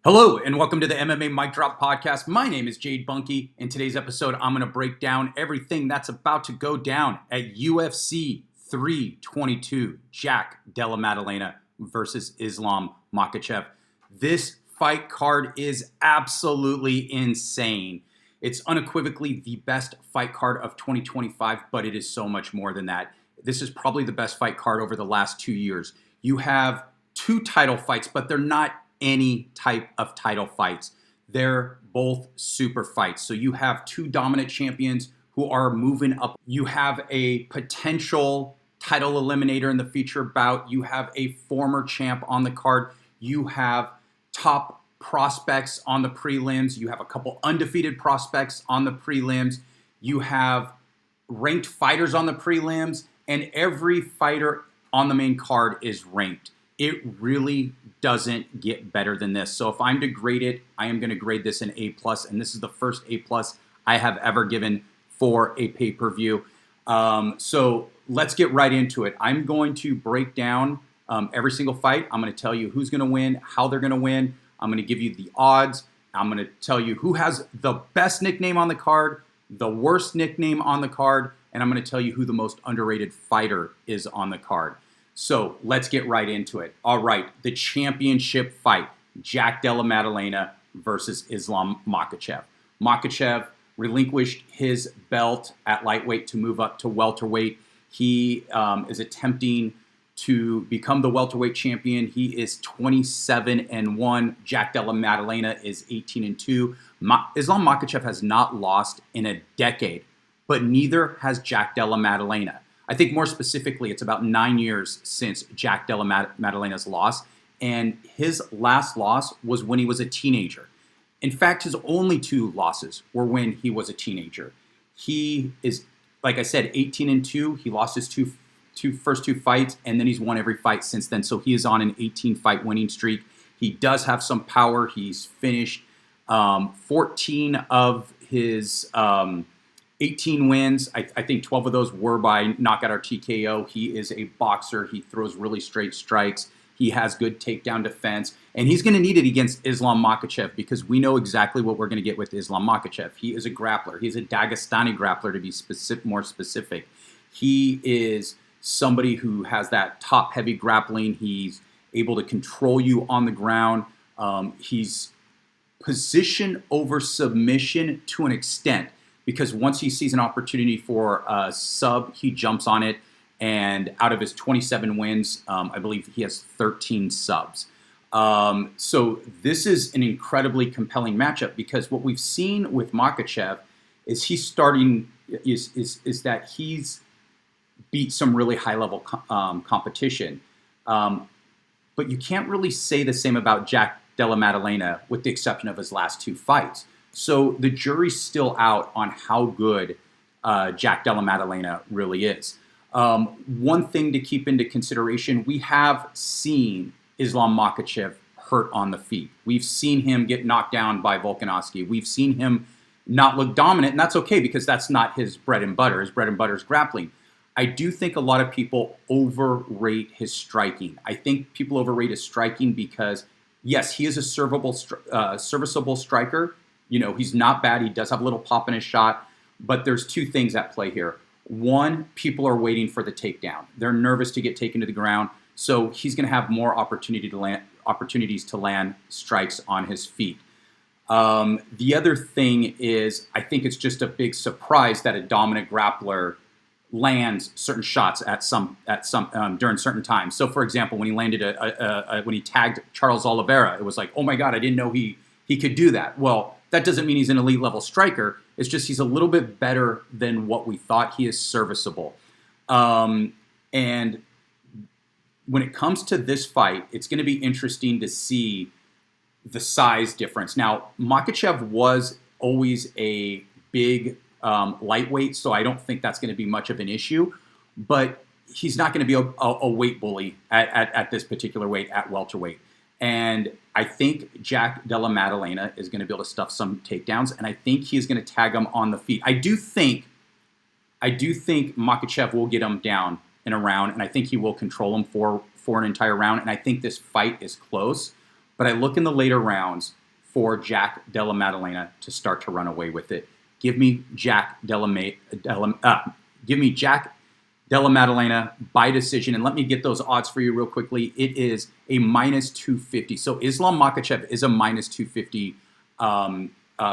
Hello, and welcome to the MMA Mic Drop Podcast. My name is Jade Bunky. In today's episode, I'm going to break down everything that's about to go down at UFC 322, Jack Della Maddalena versus Islam Makhachev. This fight card is absolutely insane. It's unequivocally the best fight card of 2025, but it is so much more than that. This is probably the best fight card over the last 2 years. You have two title fights, but they're not any type of title fights. They're both super fights. So you have two dominant champions who are moving up. You have a potential title eliminator in the feature bout. You have a former champ on the card. You have top prospects on the prelims. You have a couple undefeated prospects on the prelims. You have ranked fighters on the prelims, and every fighter on the main card is ranked. It really doesn't get better than this. So if I'm to grade it, I am going to grade this an A+, and this is the first A+ I have ever given for a pay-per-view. So let's get right into it. I'm going to break down every single fight. I'm going to tell you who's going to win, how they're going to win. I'm going to give you the odds. I'm going to tell you who has the best nickname on the card, the worst nickname on the card, and I'm going to tell you who the most underrated fighter is on the card. So let's get right into it. All right, the championship fight, Jack Della Maddalena versus Islam Makhachev. Makhachev relinquished his belt at lightweight to move up to welterweight. He is attempting to become the welterweight champion. He is 27-1. Jack Della Maddalena is 18-2. Islam Makhachev has not lost in a decade, but neither has Jack Della Maddalena. I think more specifically, it's about 9 years since Jack Della Maddalena's loss, and his last loss was when he was a teenager. In fact, his only two losses were when he was a teenager. He is, like I said, 18-2. He lost his first two fights, and then he's won every fight since then. So he is on an 18-fight winning streak. He does have some power. He's finished 14 of his 18 wins. I think 12 of those were by knockout or TKO. He is a boxer. He throws really straight strikes. He has good takedown defense. And he's going to need it against Islam Makhachev because we know exactly what we're going to get with Islam Makhachev. He is a grappler. He's a Dagestani grappler, to be more specific. He is somebody who has that top-heavy grappling. He's able to control you on the ground. He's position over submission to an extent, because once he sees an opportunity for a sub, he jumps on it. And out of his 27 wins, I believe he has 13 subs. So this is an incredibly compelling matchup because what we've seen with Makhachev is that he's beat some really high-level competition. But you can't really say the same about Jack Della Maddalena with the exception of his last two fights. So the jury's still out on how good Jack Della Maddalena really is. One thing to keep into consideration, we have seen Islam Makhachev hurt on the feet. We've seen him get knocked down by Volkanovski. We've seen him not look dominant, and that's okay because that's not his bread and butter. His bread and butter is grappling. I do think a lot of people overrate his striking. I think people overrate his striking because, yes, he is a serviceable striker. You know, he's not bad. He does have a little pop in his shot, but there's two things at play here. One, people are waiting for the takedown. They're nervous to get taken to the ground, so he's going to have more opportunities to land strikes on his feet. The other thing is, I think it's just a big surprise that a dominant grappler lands certain shots at some during certain times. So, for example, when he landed when he tagged Charles Oliveira, it was like, oh my God, I didn't know he could do that. Well, that doesn't mean he's an elite level striker. It's just he's a little bit better than what we thought. He is serviceable. And when it comes to this fight, it's going to be interesting to see the size difference. Now, Makhachev was always a big lightweight, so I don't think that's going to be much of an issue. But he's not going to be a weight bully at this particular weight at welterweight. And I think Jack Della Maddalena is going to be able to stuff some takedowns, and I think he's going to tag him on the feet. I do think Makhachev will get him down in a round, and I think he will control him for an entire round. And I think this fight is close, But I look in the later rounds for Jack Della Maddalena to start to run away with it. Give me Jack Della Maddalena by decision. And let me get those odds for you real quickly. It is a minus 250. So Islam Makhachev is a minus 250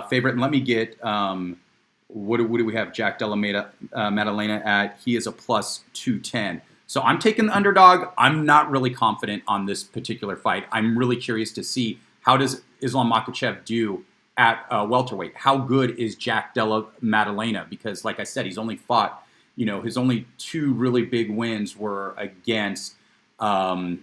favorite. And let me get, what do we have Jack Della Maddalena at? He is a plus 210. So I'm taking the underdog. I'm not really confident on this particular fight. I'm really curious to see how does Islam Makhachev do at welterweight. How good is Jack Della Maddalena? Because like I said, he's only fought, his only two really big wins were against Bilal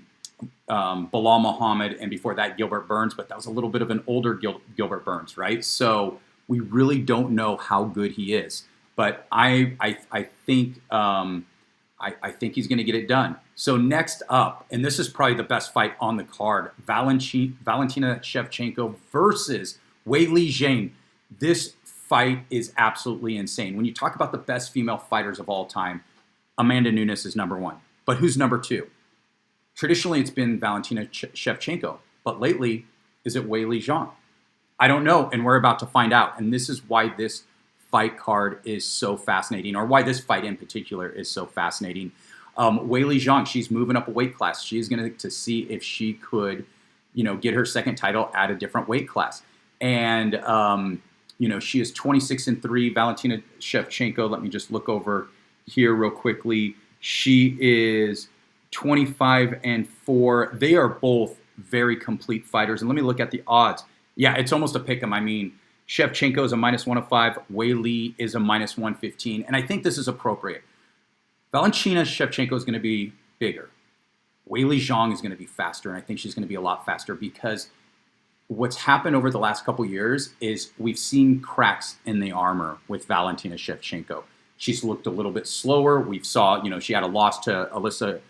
Muhammad and before that Gilbert Burns, but that was a little bit of an older Gilbert Burns, right? So we really don't know how good he is. But I think I think he's going to get it done. So next up, and this is probably the best fight on the card, Valentina Shevchenko versus Weili Zhang. This fight is absolutely insane. When you talk about the best female fighters of all time, Amanda Nunes is number one. But who's number two? Traditionally, it's been Valentina Shevchenko. But lately, is it Weili Zhang? I don't know, and we're about to find out. And this is why this fight card is so fascinating, or why this fight in particular is so fascinating. Weili Zhang, she's moving up a weight class. She's going to see if she could, get her second title at a different weight class. And, she is 26-3. Valentina Shevchenko, let me just look over here real quickly. She is 25-4. They are both very complete fighters. And let me look at the odds. Yeah, it's almost a pick 'em. I mean, Shevchenko is a minus 105. Weili is a minus 115. And I think this is appropriate. Valentina Shevchenko is going to be bigger. Weili Zhang is going to be faster. And I think she's going to be a lot faster because what's happened over the last couple years is we've seen cracks in the armor with Valentina Shevchenko. She's looked a little bit slower. We saw, she had a loss to Alexa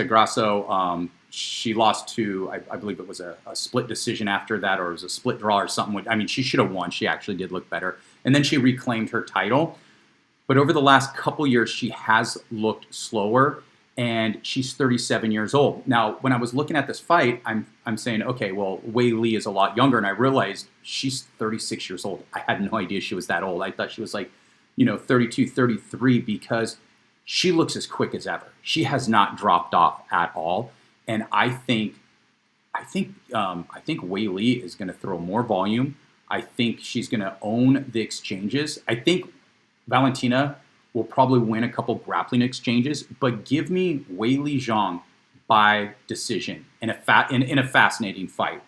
Grasso. She lost to, I believe it was a split decision after that, or it was a split draw or something. I mean, she should have won. She actually did look better. And then she reclaimed her title. But over the last couple years, she has looked slower, and she's 37 years old. Now, when I was looking at this fight, I'm saying, okay, well, Weili is a lot younger, and I realized she's 36 years old. I had no idea she was that old. I thought she was like, 32, 33, because she looks as quick as ever. She has not dropped off at all. And I think Weili is going to throw more volume. I think she's going to own the exchanges. I think Valentina will probably win a couple grappling exchanges, but give me Weili Zhang by decision in a fascinating fight.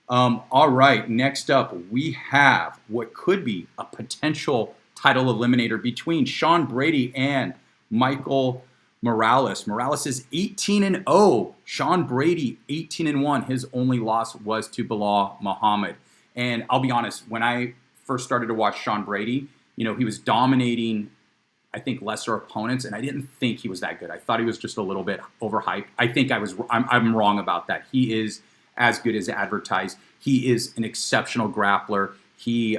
All right, next up we have what could be a potential title eliminator between Sean Brady and Michael Morales. Morales is 18-0. Sean Brady, 18-1. His only loss was to Bilal Muhammad. And I'll be honest, when I first started to watch Sean Brady, he was dominating, I think, lesser opponents, and I didn't think he was that good. I thought he was just a little bit overhyped. I think I'm wrong about that. He is as good as advertised. He is an exceptional grappler. He's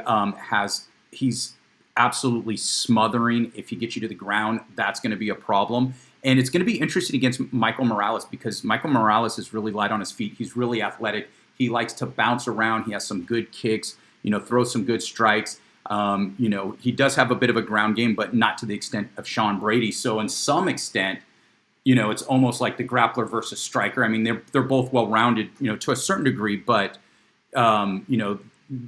absolutely smothering. If he gets you to the ground, that's going to be a problem. And it's going to be interesting against Michael Morales because Michael Morales is really light on his feet. He's really athletic. He likes to bounce around. He has some good kicks, throws some good strikes. He does have a bit of a ground game, but not to the extent of Sean Brady. So in some extent, it's almost like the grappler versus striker. I mean, they're both well-rounded, to a certain degree, but,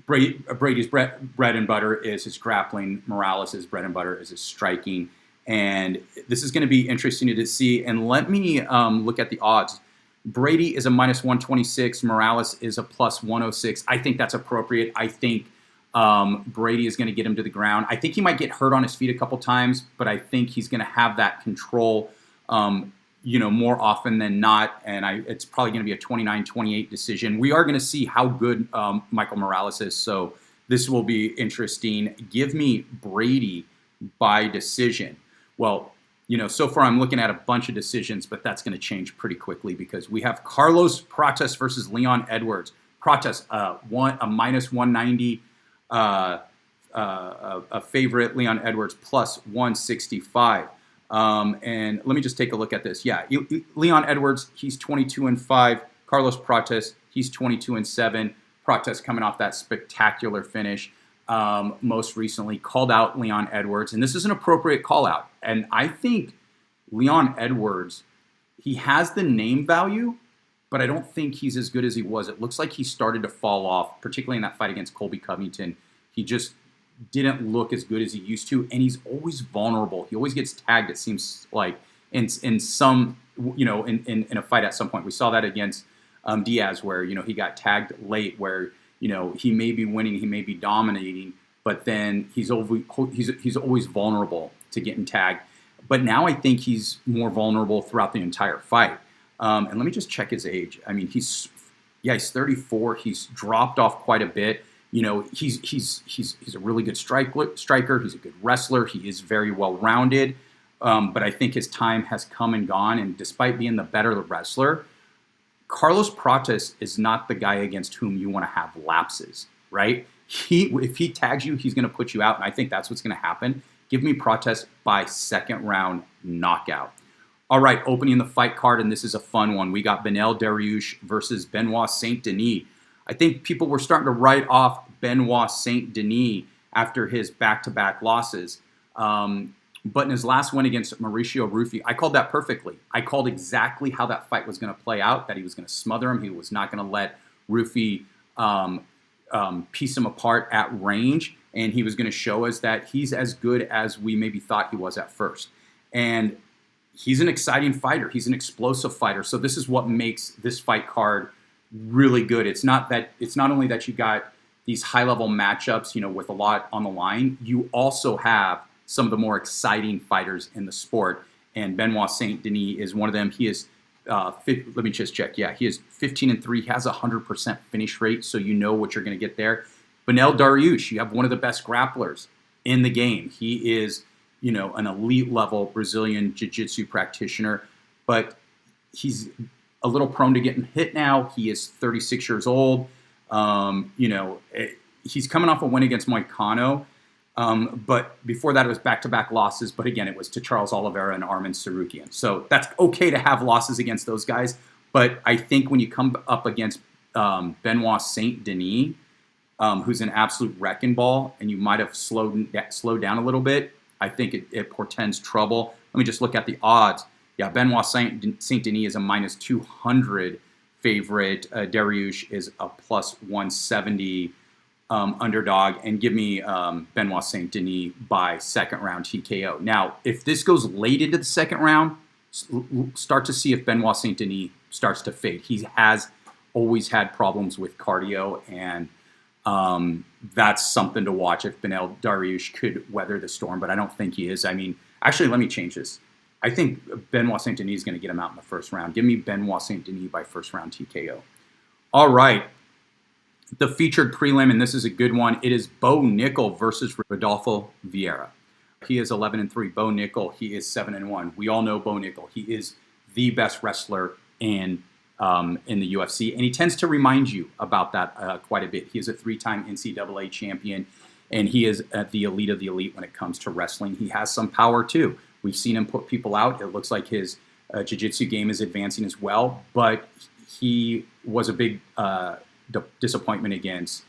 Brady's bread and butter is his grappling. Morales' bread and butter is his striking. And this is going to be interesting to see. And let me look at the odds. Brady is a minus 126. Morales is a plus 106. I think that's appropriate. I think Brady is going to get him to the ground. I think he might get hurt on his feet a couple times, but I think he's going to have that control, more often than not. And it's probably going to be a 29-28 decision. We are going to see how good Michael Morales is. So this will be interesting. Give me Brady by decision. Well, so far I'm looking at a bunch of decisions, but that's going to change pretty quickly because we have Carlos Prates versus Leon Edwards. Prates, a minus 190, a favorite. Leon Edwards plus 165. And let me just take a look at this. Yeah, Leon Edwards, he's 22-5. Carlos Prates, he's 22-7. Prates coming off that spectacular finish. Most recently called out Leon Edwards, and this is an appropriate call out. And I think Leon Edwards, he has the name value, but I don't think he's as good as he was. It looks like he started to fall off, particularly in that fight against Colby Covington. He just didn't look as good as he used to, and he's always vulnerable. He always gets tagged, it seems like, in some, in a fight at some point. We saw that against Diaz, where, he got tagged late, where, he may be winning, he may be dominating, but then he's always vulnerable to getting tagged. But now I think he's more vulnerable throughout the entire fight. And let me just check his age. I mean, he's 34. He's dropped off quite a bit. He's a really good striker. He's a good wrestler. He is very well-rounded. But I think his time has come and gone. And despite being the better wrestler, Carlos Prates is not the guy against whom you want to have lapses, right? If he tags you, he's going to put you out. And I think that's what's going to happen. Give me Prates by second round knockout. All right, opening the fight card, and this is a fun one. We got Beneil Dariush versus Benoit Saint-Denis. I think people were starting to write off Benoit Saint-Denis after his back-to-back losses. But in his last win against Mauricio Ruffi, I called that perfectly. I called exactly how that fight was going to play out, that he was going to smother him. He was not going to let Ruffi piece him apart at range, and he was going to show us that he's as good as we maybe thought he was at first. And he's an exciting fighter. He's an explosive fighter. So this is what makes this fight card really good. It's not only that you got these high-level matchups, with a lot on the line. You also have some of the more exciting fighters in the sport, and Benoit Saint-Denis is one of them. He is, let me just check. Yeah, he is 15-3. He has a 100% finish rate, so you know what you're going to get there. Beneil Dariush, you have one of the best grapplers in the game. He is, an elite-level Brazilian jiu-jitsu practitioner, but he's a little prone to getting hit now. He is 36 years old. He's coming off a win against Moicano, but before that it was back-to-back losses. But again, it was to Charles Oliveira and Arman Tsarukyan. So that's okay to have losses against those guys. But I think when you come up against Benoit Saint-Denis, who's an absolute wrecking ball, and you might have slowed down a little bit, I think it portends trouble. Let me just look at the odds. Yeah, Benoit Saint-Denis is a minus 200 favorite. Dariush is a plus 170 underdog. And give me Benoit Saint-Denis by second round TKO. Now, if this goes late into the second round, start to see if Benoit Saint-Denis starts to fade. He has always had problems with cardio, and that's something to watch if Beneil Dariush could weather the storm, but I don't think he is. I mean, actually, let me change this. I think Benoit Saint-Denis is going to get him out in the first round. Give me Benoit Saint-Denis by first round TKO. All right. The featured prelim, and this is a good one. It is Bo Nickel versus Rodolfo Vieira. He is 11-3. Bo Nickel, he is 7-1. We all know Bo Nickel. He is the best wrestler in the UFC, and he tends to remind you about that quite a bit. He is a 3-time NCAA champion, and he is at the elite of the elite when it comes to wrestling. He has some power too. We've seen him put people out. It looks like his jiu-jitsu game is advancing as well, but he was a big disappointment against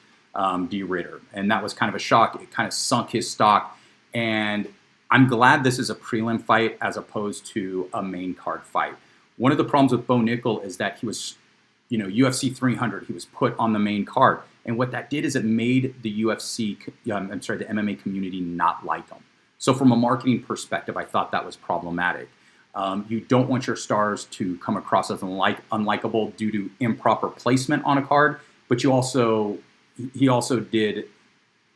D. Ritter, and that was kind of a shock. It kind of sunk his stock, and I'm glad this is a prelim fight as opposed to a main card fight. One of the problems with Bo Nickel is that he was, UFC 300. He was put on the main card. And what that did is it made the the MMA community not like him. So from a marketing perspective, I thought that was problematic. You don't want your stars to come across as unlikable due to improper placement on a card, but he also did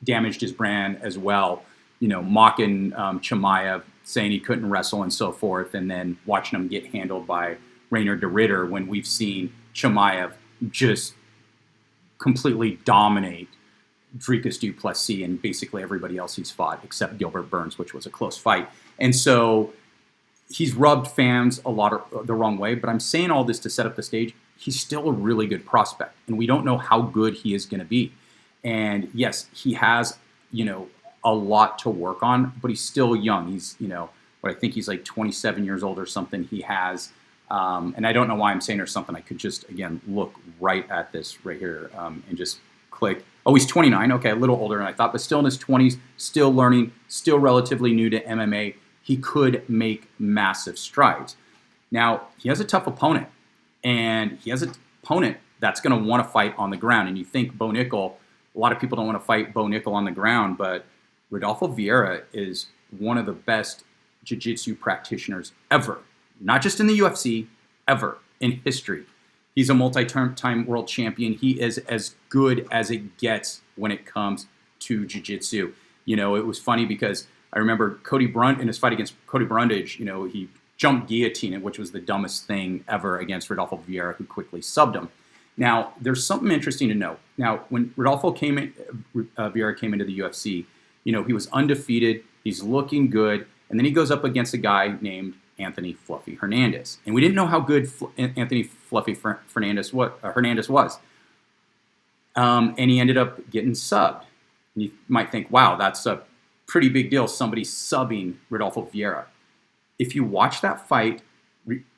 damaged his brand as well, mocking Chimaev, saying he couldn't wrestle and so forth, and then watching him get handled by Rainer de Ritter when we've seen Chimaev just completely dominate Dricus du Plessis and basically everybody else he's fought except Gilbert Burns, which was a close fight. And so he's rubbed fans a lot the wrong way, but I'm saying all this to set up the stage. He's still a really good prospect, and we don't know how good he is going to be. And yes, he has, a lot to work on, but he's still young. He's, I think he's like 27 years old or something. He has And I don't know why I'm saying or something. I could just, again, look right at this right here and just click. Oh, he's 29. Okay, a little older than I thought, but still in his 20s, still learning, still relatively new to MMA. He could make massive strides. Now, he has a tough opponent, and he has an opponent that's going to want to fight on the ground. And you think Bo Nickal, a lot of people don't want to fight Bo Nickal on the ground, but Rodolfo Vieira is one of the best jiu-jitsu practitioners ever, not just in the UFC, ever in history. He's a multi-time world champion. He is as good as it gets when it comes to jiu-jitsu. You know, it was funny because I remember Cody Brunt in his fight against Cody Brundage, you know, he jumped guillotine, which was the dumbest thing ever against Rodolfo Vieira, who quickly subbed him. Now, there's something interesting to note. Now, when Rodolfo Vieira came into the UFC, you know, he was undefeated. He's looking good. And then he goes up against a guy named Anthony Fluffy Hernandez. And we didn't know how good Anthony Fluffy Hernandez was. And he ended up getting subbed. And you might think, wow, that's a pretty big deal, somebody subbing Rodolfo Vieira. If you watch that fight,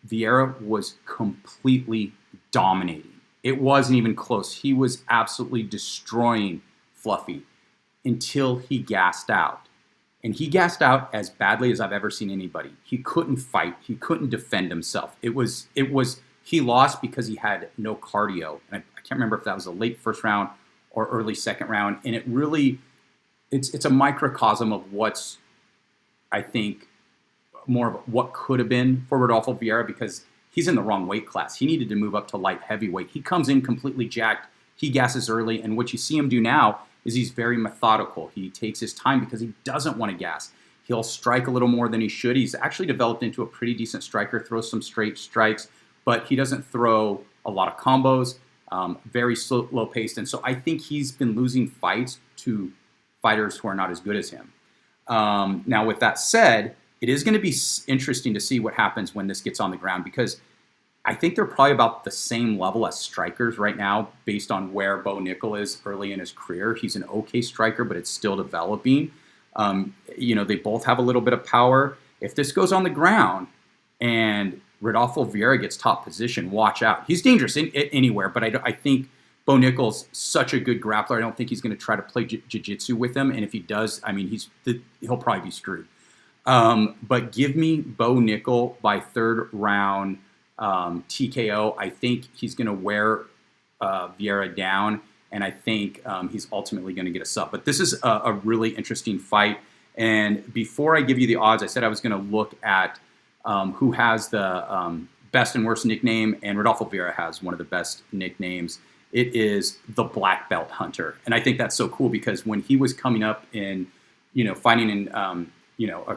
Vieira was completely dominating. It wasn't even close. He was absolutely destroying Fluffy until he gassed out. And he gassed out as badly as I've ever seen anybody. He couldn't fight. He couldn't defend himself. He lost because he had no cardio. And I can't remember if that was a late first round or early second round. And it really, it's a microcosm of what's, I think, more of what could have been for Rodolfo Vieira, because he's in the wrong weight class. He needed to move up to light heavyweight. He comes in completely jacked. He gasses early. And what you see him do now is he's very methodical. He takes his time because he doesn't want to gas. He'll strike a little more than he should. He's actually developed into a pretty decent striker, throws some straight strikes, but he doesn't throw a lot of combos, very slow paced. And so I think he's been losing fights to fighters who are not as good as him. Now, with that said, it is going to be interesting to see what happens when this gets on the ground, because I think they're probably about the same level as strikers right now based on where Bo Nickal is early in his career. He's an okay striker, but it's still developing. You know, they both have a little bit of power. If this goes on the ground and Rodolfo Vieira gets top position, watch out. He's dangerous anywhere, but I think Bo Nickal's such a good grappler. I don't think he's going to try to play jiu-jitsu with him. And if he does, I mean, he'll probably be screwed. But give me Bo Nickal by third round TKO. I think he's going to wear Vieira down, and I think he's ultimately going to get a sub. But this is a really interesting fight. And before I give you the odds, I said I was going to look at who has the best and worst nickname, and Rodolfo Vieira has one of the best nicknames. It is the Black Belt Hunter. And I think that's so cool because when he was coming up in, you know, fighting in,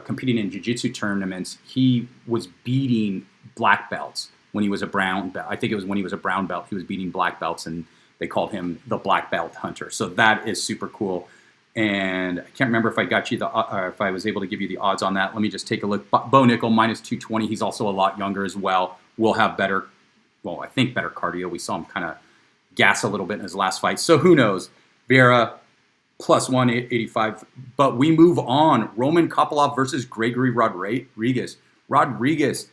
competing in jiu-jitsu tournaments, he was beating black belts when he was a brown belt. I think it was when he was a brown belt, he was beating black belts, and they called him the Black Belt Hunter. So that is super cool. And I can't remember if I got you if I was able to give you the odds on that. Let me just take a look. Bo Nickal minus 220. He's also a lot younger as well. Will have better cardio. We saw him kind of gas a little bit in his last fight. So who knows? Vieira plus 185. But we move on. Roman Kopylov versus Gregory Rodriguez. Rodriguez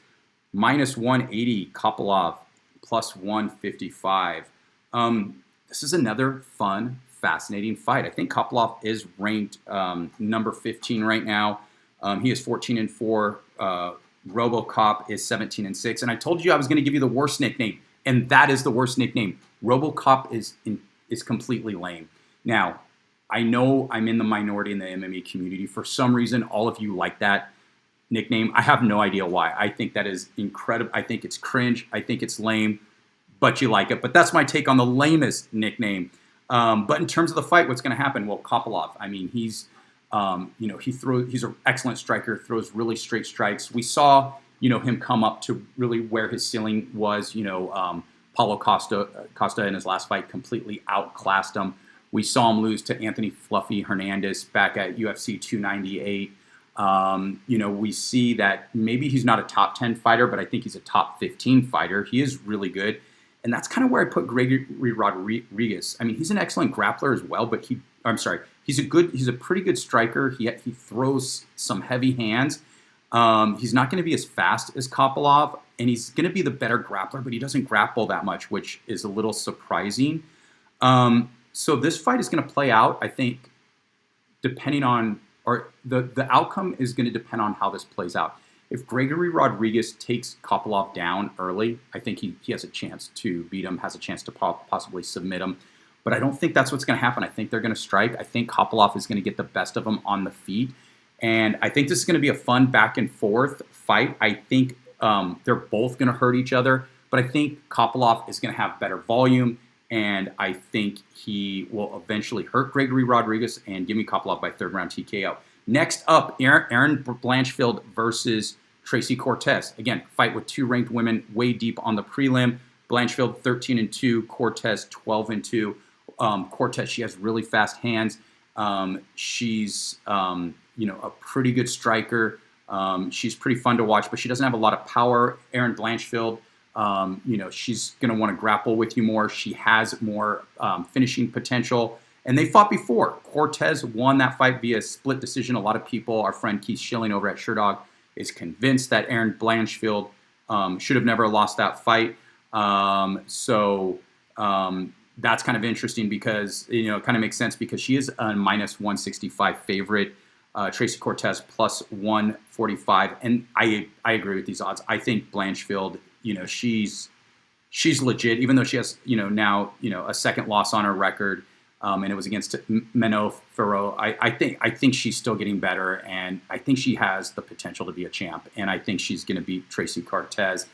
minus 180. Kopylov plus 155. This is another fun, fascinating fight. I think Kopylov is ranked number 15 right now. He is 14-4. RoboCop is 17-6. And I told you I was going to give you the worst nickname, and that is the worst nickname. RoboCop is completely lame. Now, I know I'm in the minority in the MMA community. For some reason, all of you like that nickname. I have no idea why. I think that is incredible. I think it's cringe. I think it's lame, but you like it. But that's my take on the lamest nickname. But in terms of the fight, what's going to happen? Well, Kopylov, I mean, he's an excellent striker, throws really straight strikes. We saw, him come up to really where his ceiling was. Paulo Costa in his last fight completely outclassed him. We saw him lose to Anthony Fluffy Hernandez back at UFC 298. We see that maybe he's not a top 10 fighter, but I think he's a top 15 fighter. He is really good. And that's kind of where I put Gregory Rodriguez. I mean, he's an excellent grappler as well, but he's a pretty good striker. He throws some heavy hands. He's not going to be as fast as Kopylov, and he's going to be the better grappler, but he doesn't grapple that much, which is a little surprising. So this fight is going to play out, I think, depending on, or the outcome is going to depend on how this plays out. If Gregory Rodriguez takes Kopylov down early, I think he has a chance to beat him, has a chance to possibly submit him. But I don't think that's what's going to happen. I think they're going to strike. I think Kopylov is going to get the best of him on the feet. And I think this is going to be a fun back and forth fight. I think they're both going to hurt each other. But I think Kopylov is going to have better volume. And I think he will eventually hurt Gregory Rodriguez and give me Kopylov by third round TKO. Next up, Erin Blanchfield versus Tracy Cortez. Again, fight with two ranked women way deep on the prelim. Blanchfield 13-2, Cortez 12-2. Cortez, she has really fast hands. She's a pretty good striker. She's pretty fun to watch, but she doesn't have a lot of power. Erin Blanchfield, she's going to want to grapple with you more. She has more finishing potential. And they fought before. Cortez won that fight via split decision. A lot of people, our friend Keith Schilling over at SureDog, is convinced that Erin Blanchfield should have never lost that fight. That's kind of interesting because, it kind of makes sense because she is a minus 165 favorite. Tracy Cortez plus 145. And I agree with these odds. I think Blanchfield, she's legit, even though she has, now, a second loss on her record. And it was against Menno Ferro. I think she's still getting better, and I think she has the potential to be a champ. And I think she's going to beat Tracy Cortez.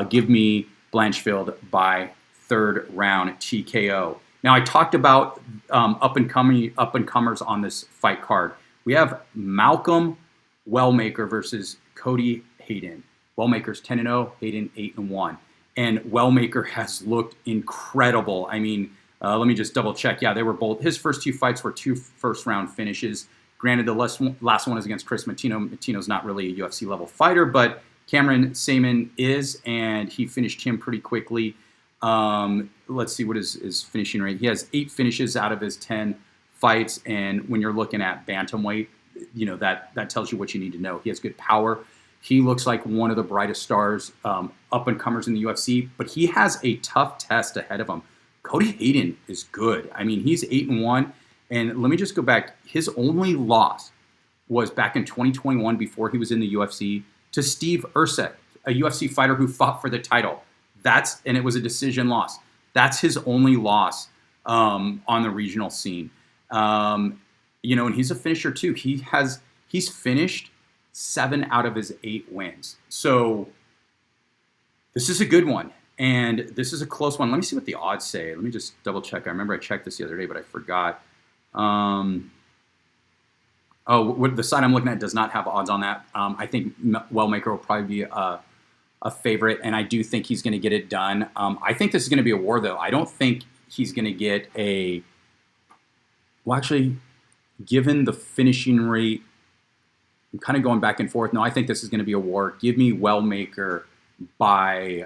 Give me Blanchfield by third round TKO. Now I talked about up and comers on this fight card. We have Malcolm Wellmaker versus Cody Hayden. Wellmaker's 10-0, Hayden 8-1, and Wellmaker has looked incredible. I mean. Let me just double check. Yeah, they were both. His first two fights were 2 first-round finishes. Granted, the last one is against Chris Matino. Matino's not really a UFC level fighter, but Cameron Saman is, and he finished him pretty quickly. Let's see what his finishing rate. He has 8 finishes out of his 10 fights, and when you're looking at bantamweight, that tells you what you need to know. He has good power. He looks like one of the brightest stars, up-and-comers in the UFC, but he has a tough test ahead of him. Cody Hayden is good. I mean, he's 8-1. And let me just go back. His only loss was back in 2021 before he was in the UFC to Steve Ursek, a UFC fighter who fought for the title. And it was a decision loss. That's his only loss on the regional scene. And he's a finisher too. He's finished 7 out of his 8 wins. So this is a good one. And this is a close one. Let me see what the odds say. Let me just double check. I remember I checked this the other day, but I forgot. The site I'm looking at does not have odds on that. I think Wellmaker will probably be a favorite, and I do think he's going to get it done. I think this is going to be a war, though. I don't think he's going to get a... Well, actually, given the finishing rate, I'm kind of going back and forth. No, I think this is going to be a war. Give me Wellmaker by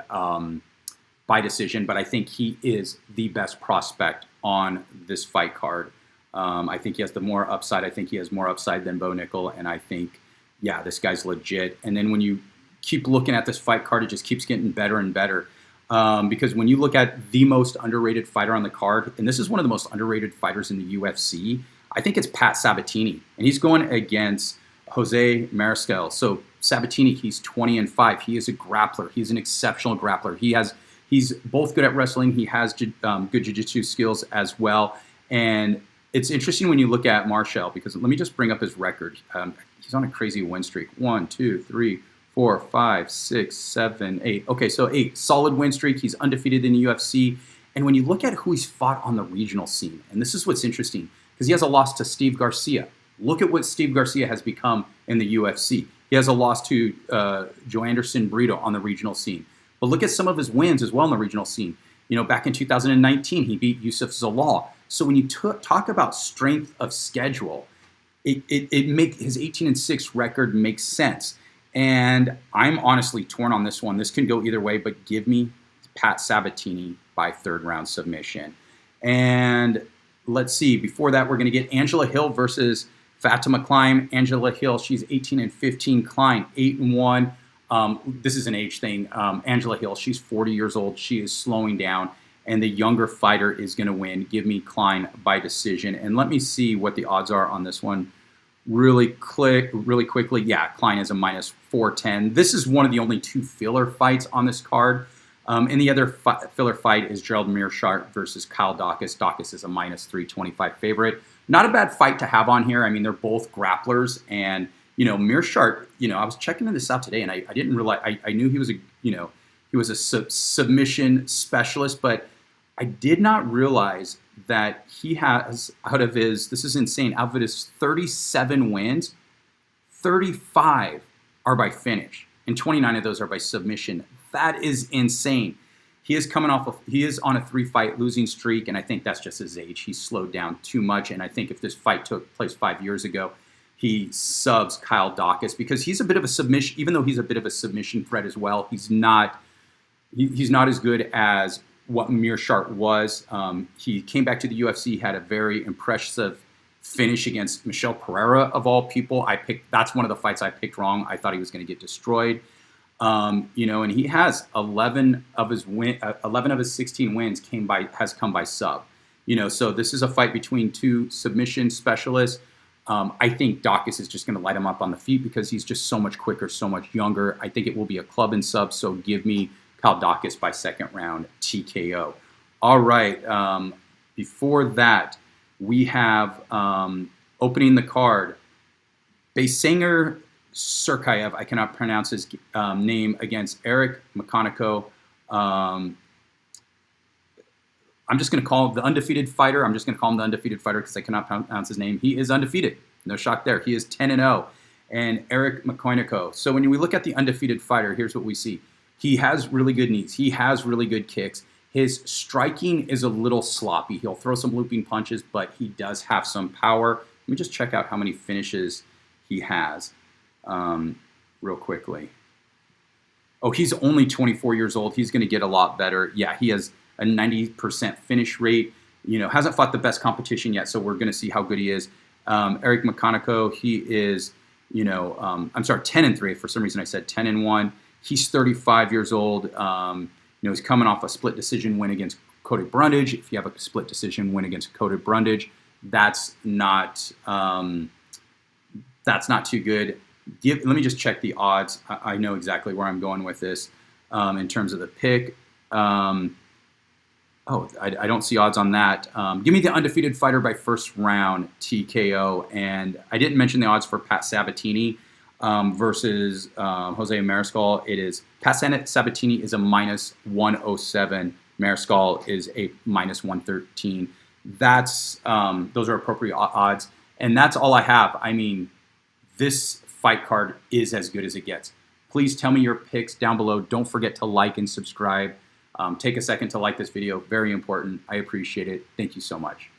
decision, but I think he is the best prospect on this fight card. I think he has the more upside. I think he has more upside than Bo Nickel, and I think, yeah, this guy's legit. And then when you keep looking at this fight card, it just keeps getting better and better. Because when you look at the most underrated fighter on the card, and this is one of the most underrated fighters in the UFC, I think it's Pat Sabatini, and he's going against Jose Mariscal. So Sabatini, he's 20-5. He is a grappler. He's an exceptional grappler. He's both good at wrestling. He has good jiu-jitsu skills as well. And it's interesting when you look at Marshall, because let me just bring up his record. He's on a crazy win streak. 1, 2, 3, 4, 5, 6, 7, 8. Okay, so 8. Solid win streak. He's undefeated in the UFC. And when you look at who he's fought on the regional scene, and this is what's interesting, because he has a loss to Steve Garcia. Look at what Steve Garcia has become in the UFC. He has a loss to Joe Anderson Brito on the regional scene. But look at some of his wins as well in the regional scene. Back in 2019, he beat Yusuf Zalal. So when you talk about strength of schedule, it make his 18-6 record makes sense. And I'm honestly torn on this one. This can go either way, but give me Pat Sabatini by third round submission. And let's see. Before that, we're going to get Angela Hill versus Fatima Klein. Angela Hill, she's 18-15. Klein 8-1. This is an age thing. Angela Hill, she's 40 years old. She is slowing down, and the younger fighter is going to win. Give me Klein by decision. And let me see what the odds are on this one really quickly. Yeah, Klein is a minus 410. This is one of the only 2 filler fights on this card. And the other filler fight is Gerald Meerschaert versus Kyle Daukaus. Daukaus is a minus 325 favorite. Not a bad fight to have on here. I mean, they're both grapplers, and Meerschaert, I was checking this out today, and I didn't realize, I knew he was a submission specialist, but I did not realize that he has, this is insane, out of his 37 wins, 35 are by finish, and 29 of those are by submission. That is insane. He is on a 3-fight losing streak, and I think that's just his age. He's slowed down too much, and I think if this fight took place 5 years ago, he subs Kyle Daukaus because he's a bit of a submission, even though he's a bit of a submission threat as well. He's not as good as what Meerschaert was. He came back to the UFC, had a very impressive finish against Michel Pereira, of all people. That's one of the fights I picked wrong. I thought he was going to get destroyed. And he has 11 of his 16 wins has come by sub. So this is a fight between 2 submission specialists. I think Daukaus is just going to light him up on the feet because he's just so much quicker, so much younger. I think it will be a club and sub, so give me Kyle Daukaus by 2nd round TKO. All right, before that, we have opening the card, Baysanger Serkayev, I cannot pronounce his name, against Islam Makhachev. I'm just going to call him the undefeated fighter. I'm just going to call him the undefeated fighter because I cannot pronounce his name. He is undefeated. No shock there. He is 10-0. And Islam Makhachev. So when we look at the undefeated fighter, here's what we see. He has really good knees. He has really good kicks. His striking is a little sloppy. He'll throw some looping punches, but he does have some power. Let me just check out how many finishes he has real quickly. Oh, he's only 24 years old. He's going to get a lot better. Yeah, he has a 90% finish rate. Hasn't fought the best competition yet, so we're going to see how good he is. Islam Makhachev, he is, 10-3. For some reason I said 10-1. He's 35 years old. He's coming off a split decision win against Cody Brundage. If you have a split decision win against Cody Brundage, that's not too good. Let me just check the odds. I know exactly where I'm going with this in terms of the pick. I don't see odds on that. Give me the undefeated fighter by 1st round TKO. And I didn't mention the odds for Pat Sabatini versus Jose Mariscal. It is Pat Sabatini is a minus 107. Mariscal is a minus 113. Those are appropriate odds. And that's all I have. I mean, this fight card is as good as it gets. Please tell me your picks down below. Don't forget to like and subscribe. Take a second to like this video. Very important. I appreciate it. Thank you so much.